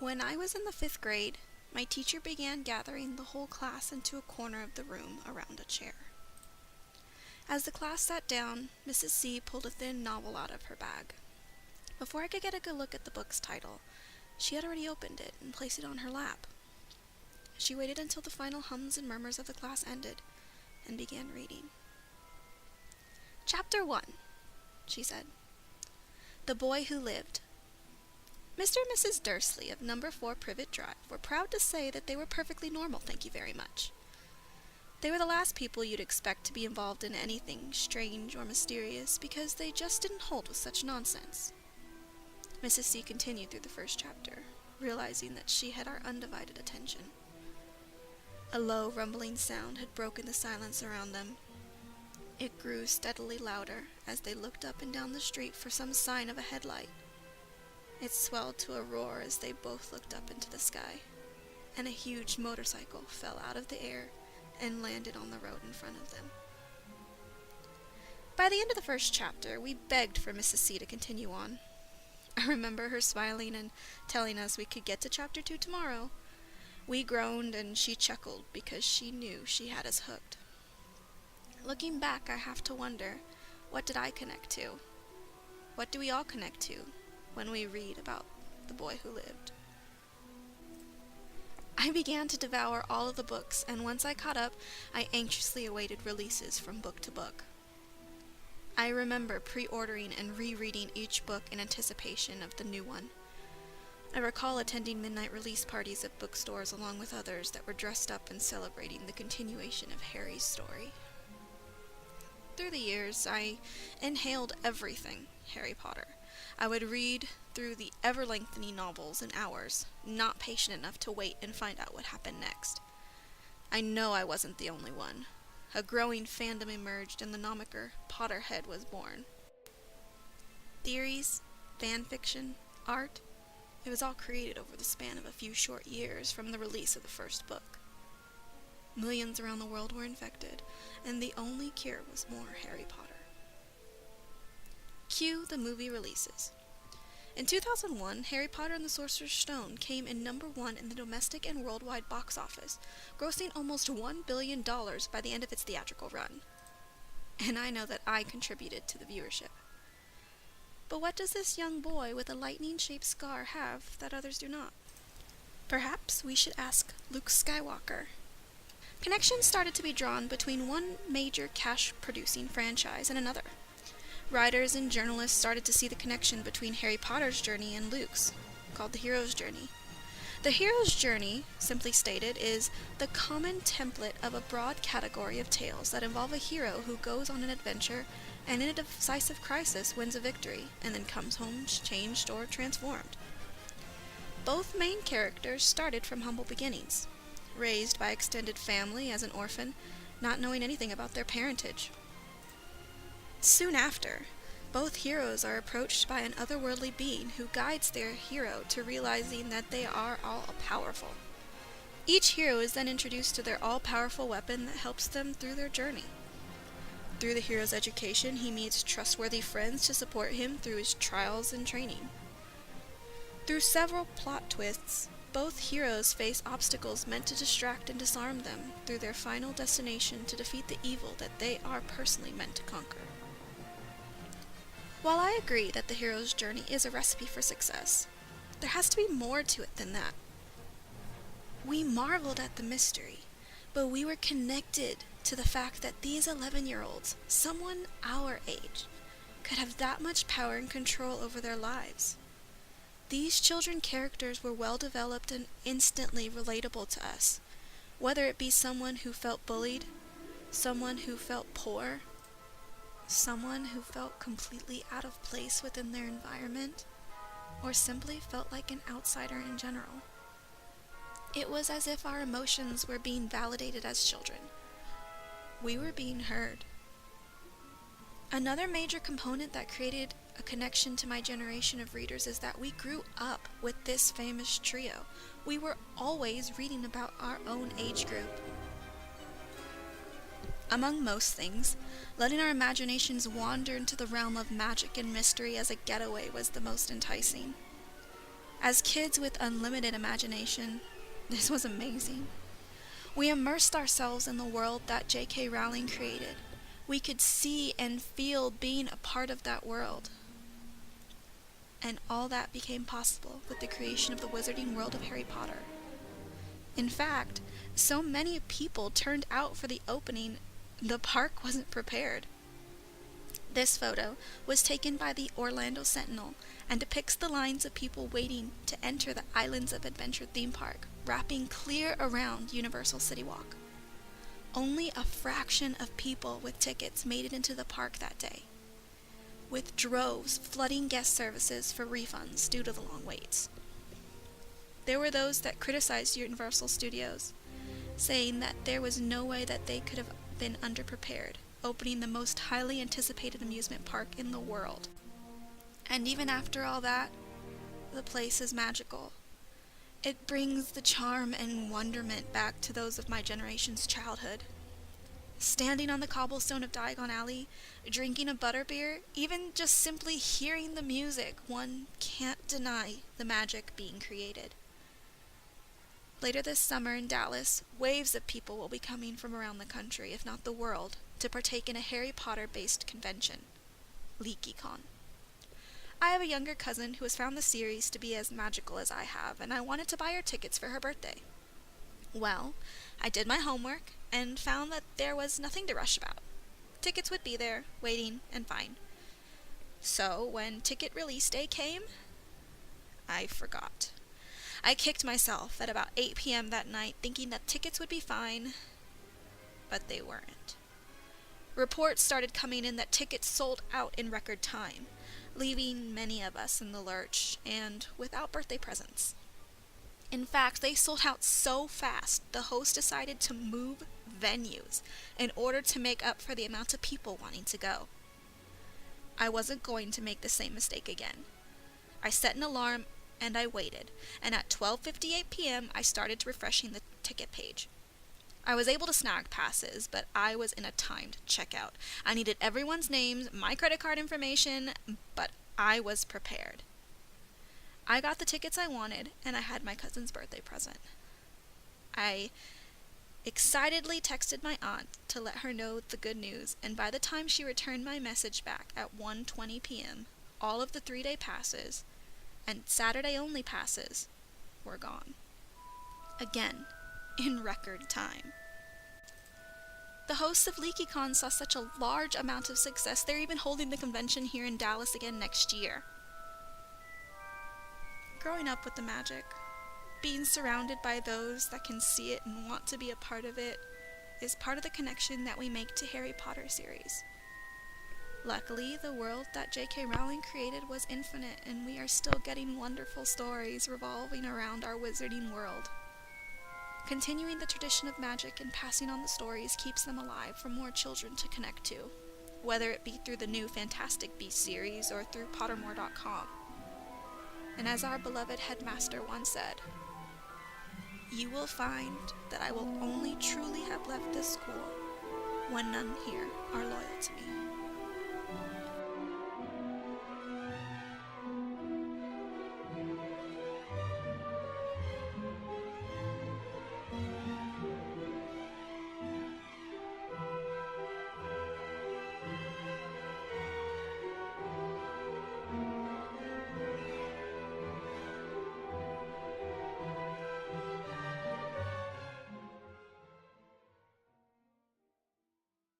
When I was in the 5th grade, my teacher began gathering the whole class into a corner of the room around a chair. As the class sat down, Mrs. C pulled a thin novel out of her bag. Before I could get a good look at the book's title, she had already opened it and placed it on her lap. She waited until the final hums and murmurs of the class ended, and began reading. "Chapter 1, she said. The Boy Who Lived. Mr. and Mrs. Dursley of number 4 Privet Drive were proud to say that they were perfectly normal, thank you very much. They were the last people you'd expect to be involved in anything strange or mysterious, because they just didn't hold with such nonsense. Mrs. C continued through the first chapter, realizing that she had our undivided attention. A low, rumbling sound had broken the silence around them. It grew steadily louder as they looked up and down the street for some sign of a headlight. It swelled to a roar as they both looked up into the sky, and a huge motorcycle fell out of the air and landed on the road in front of them. By the end of the first chapter, we begged for Mrs. C to continue on. I remember her smiling and telling us we could get to chapter 2 tomorrow. We groaned and she chuckled because she knew she had us hooked. Looking back, I have to wonder, what did I connect to? What do we all connect to when we read about the boy who lived? I began to devour all of the books, and once I caught up, I anxiously awaited releases from book to book. I remember pre-ordering and rereading each book in anticipation of the new one. I recall attending midnight release parties at bookstores along with others that were dressed up and celebrating the continuation of Harry's story. Through the years, I inhaled everything Harry Potter. I would read through the ever-lengthening novels in hours, not patient enough to wait and find out what happened next. I know I wasn't the only one. A growing fandom emerged, and the moniker Potterhead was born. Theories, fan fiction, art, it was all created over the span of a few short years from the release of the first book. Millions around the world were infected, and the only cure was more Harry Potter. Cue the movie releases. In 2001, Harry Potter and the Sorcerer's Stone came in number 1 in the domestic and worldwide box office, grossing almost $1 billion by the end of its theatrical run. And I know that I contributed to the viewership. But what does this young boy with a lightning-shaped scar have that others do not? Perhaps we should ask Luke Skywalker. Connections started to be drawn between one major cash-producing franchise and another. Writers and journalists started to see the connection between Harry Potter's journey and Luke's, called the hero's journey. The hero's journey, simply stated, is the common template of a broad category of tales that involve a hero who goes on an adventure and in a decisive crisis wins a victory and then comes home changed or transformed. Both main characters started from humble beginnings, raised by extended family as an orphan, not knowing anything about their parentage. Soon after, both heroes are approached by an otherworldly being who guides their hero to realizing that they are all-powerful. Each hero is then introduced to their all-powerful weapon that helps them through their journey. Through the hero's education, he meets trustworthy friends to support him through his trials and training. Through several plot twists, both heroes face obstacles meant to distract and disarm them through their final destination to defeat the evil that they are personally meant to conquer. While I agree that the hero's journey is a recipe for success, there has to be more to it than that. We marveled at the mystery, but we were connected to the fact that these 11-year-olds, someone our age, could have that much power and control over their lives. These children characters were well developed and instantly relatable to us, whether it be someone who felt bullied, someone who felt poor, someone who felt completely out of place within their environment, or simply felt like an outsider in general. It was as if our emotions were being validated as children. We were being heard. Another major component that created a connection to my generation of readers is that we grew up with this famous trio. We were always reading about our own age group. Among most things, letting our imaginations wander into the realm of magic and mystery as a getaway was the most enticing. As kids with unlimited imagination, this was amazing. We immersed ourselves in the world that J.K. Rowling created. We could see and feel being a part of that world. And all that became possible with the creation of the wizarding world of Harry Potter. In fact, so many people turned out for the opening, the park wasn't prepared. This photo was taken by the Orlando Sentinel and depicts the lines of people waiting to enter the Islands of Adventure theme park, wrapping clear around Universal City Walk. Only a fraction of people with tickets made it into the park that day, with droves flooding guest services for refunds due to the long waits. There were those that criticized Universal Studios, saying that there was no way that they could have been underprepared, opening the most highly anticipated amusement park in the world. And even after all that, the place is magical. It brings the charm and wonderment back to those of my generation's childhood. Standing on the cobblestone of Diagon Alley, drinking a butterbeer, even just simply hearing the music, one can't deny the magic being created. Later this summer in Dallas, waves of people will be coming from around the country, if not the world, to partake in a Harry Potter-based convention, LeakyCon. I have a younger cousin who has found the series to be as magical as I have, and I wanted to buy her tickets for her birthday. Well, I did my homework and found that there was nothing to rush about. Tickets would be there, waiting, and fine. So, when ticket release day came, I forgot. I kicked myself at about 8 p.m. that night, thinking that tickets would be fine, but they weren't. Reports started coming in that tickets sold out in record time, leaving many of us in the lurch and without birthday presents. In fact, they sold out so fast, the host decided to move venues in order to make up for the amount of people wanting to go. I wasn't going to make the same mistake again. I set an alarm and I waited, and at 12:58 p.m. I started refreshing the ticket page. I was able to snag passes, but I was in a timed checkout. I needed everyone's names, my credit card information, but I was prepared. I got the tickets I wanted, and I had my cousin's birthday present. I excitedly texted my aunt to let her know the good news, and by the time she returned my message back at 1:20 p.m., all of the 3-day passes and Saturday-only passes were gone. Again, in record time. The hosts of LeakyCon saw such a large amount of success, they're even holding the convention here in Dallas again next year. Growing up with the magic, being surrounded by those that can see it and want to be a part of it, is part of the connection that we make to Harry Potter series. Luckily, the world that J.K. Rowling created was infinite, and we are still getting wonderful stories revolving around our wizarding world. Continuing the tradition of magic and passing on the stories keeps them alive for more children to connect to, whether it be through the new Fantastic Beasts series or through Pottermore.com. And as our beloved headmaster once said, "You will find that I will only truly have left this school when none here are loyal to me."